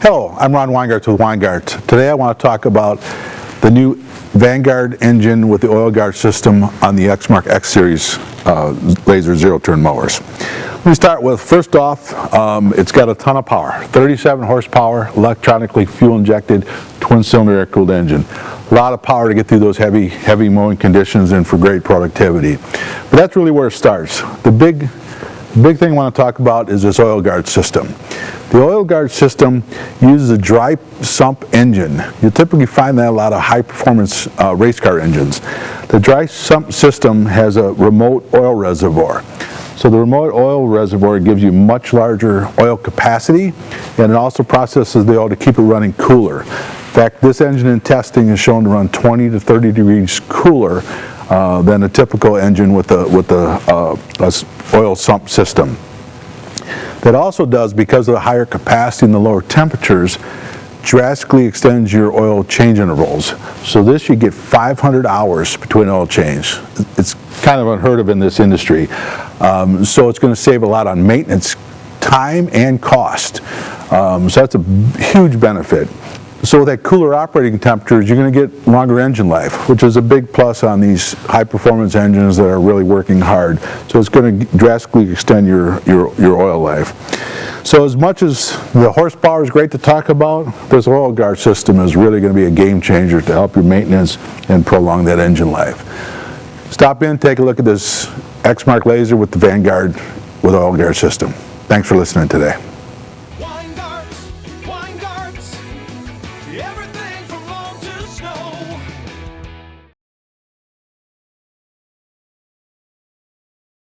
Hello, I'm Ron Weingartz with Weingartz. Today I want to talk about the new Vanguard engine with the oil guard system on the Exmark X Series Lazer zero-turn mowers. Let me start with, first off, it's got a ton of power. 37 horsepower, electronically fuel-injected, twin-cylinder air-cooled engine. A lot of power to get through those heavy mowing conditions and for great productivity. But that's really where it starts. The big thing I want to talk about is this oil guard system. The oil guard system uses a dry sump engine. You typically find that in a lot of high-performance race car engines. The dry sump system has a remote oil reservoir. So the remote oil reservoir gives you much larger oil capacity, and it also processes the oil to keep it running cooler. In fact, this engine in testing is shown to run 20 to 30 degrees cooler than a typical engine with a oil sump system. That also does, because of the higher capacity and the lower temperatures, drastically extends your oil change intervals. So this, you get 500 hours between oil change. It's kind of unheard of in this industry. So it's going to save a lot on maintenance time and cost. So that's a huge benefit. So with that cooler operating temperatures, you're going to get longer engine life, which is a big plus on these high-performance engines that are really working hard. So it's going to drastically extend your oil life. So as much as the horsepower is great to talk about, this oil guard system is really going to be a game changer to help your maintenance and prolong that engine life. Stop in, take a look at this Exmark Lazer with the Vanguard with oil guard system. Thanks for listening today.